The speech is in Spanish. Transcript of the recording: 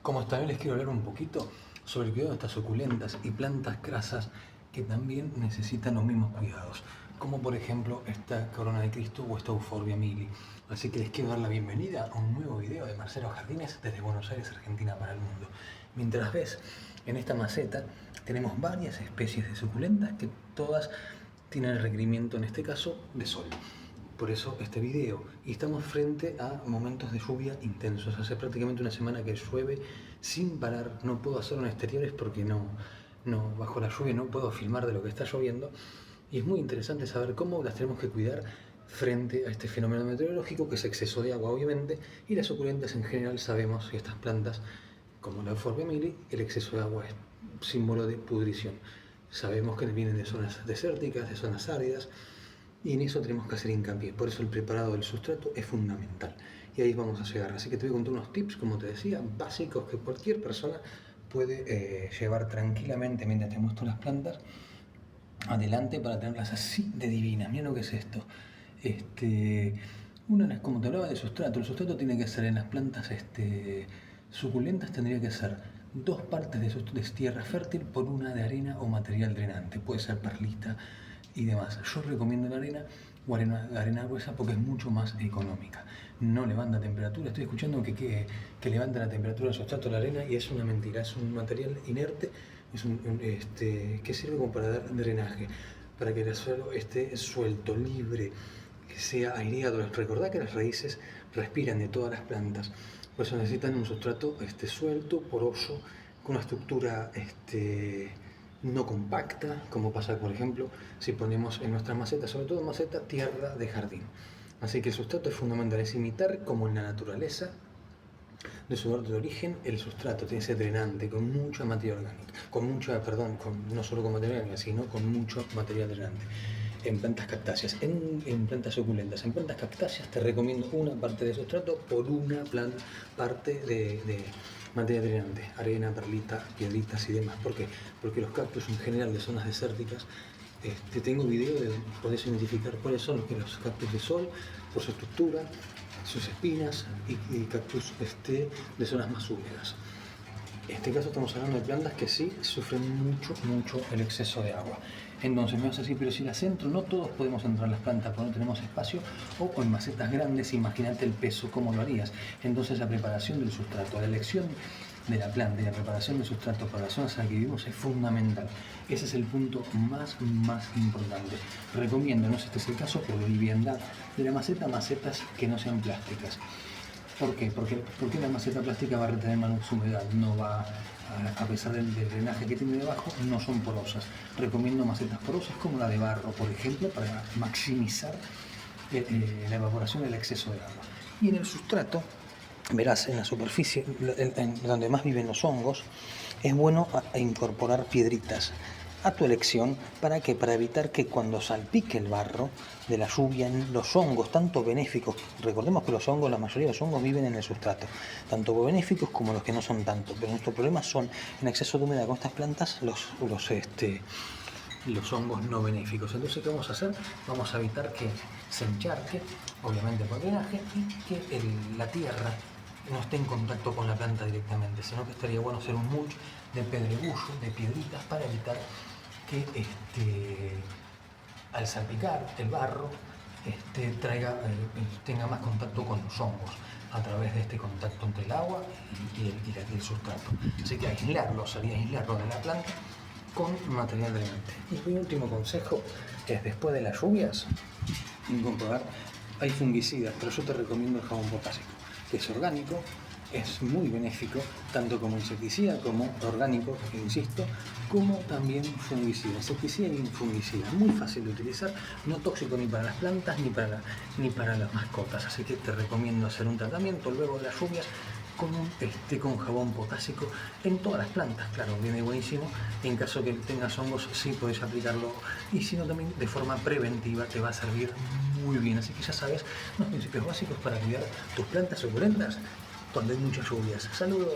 Como también les quiero hablar un poquito sobre el cuidado de estas suculentas y plantas grasas que también necesitan los mismos cuidados, como por ejemplo esta corona de Cristo o esta Euphorbia mili. Así que les quiero dar la bienvenida a un nuevo video de Marcelo Jardines desde Buenos Aires, Argentina para el mundo. Mientras ves, en esta maceta tenemos varias especies de suculentas que todas tienen el requerimiento, en este caso, de sol. Por eso este video, y estamos frente a momentos de lluvia intensos. Hace prácticamente una semana que llueve sin parar. No puedo hacerlo en exteriores porque bajo la lluvia no puedo filmar de lo que está lloviendo, y es muy interesante saber cómo las tenemos que cuidar frente a este fenómeno meteorológico que es exceso de agua, obviamente, y las suculentas en general sabemos que estas plantas, como la Euphorbia mili, el exceso de agua es símbolo de pudrición. Sabemos que vienen de zonas desérticas, de zonas áridas, y en eso tenemos que hacer hincapié. Por eso el preparado del sustrato es fundamental. Y ahí vamos a llegar. Así que te voy a contar unos tips, como te decía, básicos que cualquier persona puede llevar tranquilamente mientras te muestro las plantas adelante para tenerlas así de divinas. Mira lo que es esto. Una, como te hablaba de sustrato, el sustrato tiene que ser en las plantas suculentas, tendría que ser 2 partes de tierra fértil por 1 de arena o material drenante. Puede ser perlita y demás. Yo recomiendo la arena o arena gruesa porque es mucho más económica. No levanta temperatura. Estoy escuchando que levanta la temperatura del sustrato la arena, y es una mentira. Es un material inerte, que sirve como para dar drenaje, para que el suelo esté suelto, libre, que sea aireado. Recordad que las raíces respiran de todas las plantas. Por eso necesitan un sustrato suelto, poroso, con una estructura no compacta, como pasa, por ejemplo, si ponemos en nuestras macetas, sobre todo en maceta, tierra de jardín. Así que el sustrato es fundamental, es imitar, como en la naturaleza de su lugar de origen, el sustrato tiene que ser drenante, con mucha materia orgánica, no solo con materia orgánica, sino con mucho material drenante. En plantas cactáceas, en plantas suculentas, en plantas cactáceas te recomiendo 1 parte de sustrato por 1 parte de materia drenante, arena, perlita, piedritas y demás. ¿Por qué? Porque los cactus en general de zonas desérticas, tengo video de podés identificar cuáles son los cactus de sol por su estructura, sus espinas, y cactus de zonas más húmedas. En este caso estamos hablando de plantas que sí sufren mucho el exceso de agua. Entonces me vas a decir, pero si las entro, no todos podemos entrar en las plantas porque no tenemos espacio, o en macetas grandes, imagínate el peso, ¿cómo lo harías? Entonces la preparación del sustrato, la elección de la planta y la preparación del sustrato para las zonas en las que vivimos es fundamental. Ese es el punto más importante. Recomiendo, no sé si este es el caso, por la liviandad de la maceta, macetas que no sean plásticas. ¿Por qué? Porque la maceta plástica va a retener más humedad, no va a pesar del drenaje que tiene debajo, no son porosas. Recomiendo macetas porosas como la de barro, por ejemplo, para maximizar la evaporación del exceso de agua. Y en el sustrato, verás, en la superficie, donde más viven los hongos, es bueno incorporar piedritas a tu elección. ¿Para qué? Para evitar que cuando salpique el barro de la lluvia, los hongos, tanto benéficos, recordemos que la mayoría de los hongos viven en el sustrato, tanto benéficos como los que no son tanto, pero nuestro problema son en exceso de humedad con estas plantas, los hongos no benéficos. Entonces, ¿qué vamos a hacer? Vamos a evitar que se encharque, obviamente por drenaje, y que la tierra no esté en contacto con la planta directamente, sino que estaría bueno hacer un mulch de pedregullo, de piedritas, para evitar que al salpicar el barro tenga más contacto con los hongos a través de este contacto entre el agua y el sustrato. Así que sería aislarlo de la planta con material drenante. Y mi último consejo es, después de las lluvias, incorporar, hay fungicidas, pero yo te recomiendo el jabón potásico, que es orgánico, es muy benéfico, tanto como insecticida como orgánico, insisto, como también fungicida, insecticida y fungicida, muy fácil de utilizar, no tóxico ni para las plantas ni para las mascotas. Así que te recomiendo hacer un tratamiento luego de las lluvias con jabón potásico en todas las plantas. Claro, viene buenísimo. En caso que tengas hongos, sí podés aplicarlo, y si no, también de forma preventiva te va a servir muy bien. Así que ya sabes los principios básicos para cuidar tus plantas suculentas cuando hay muchas lluvias. Saludos.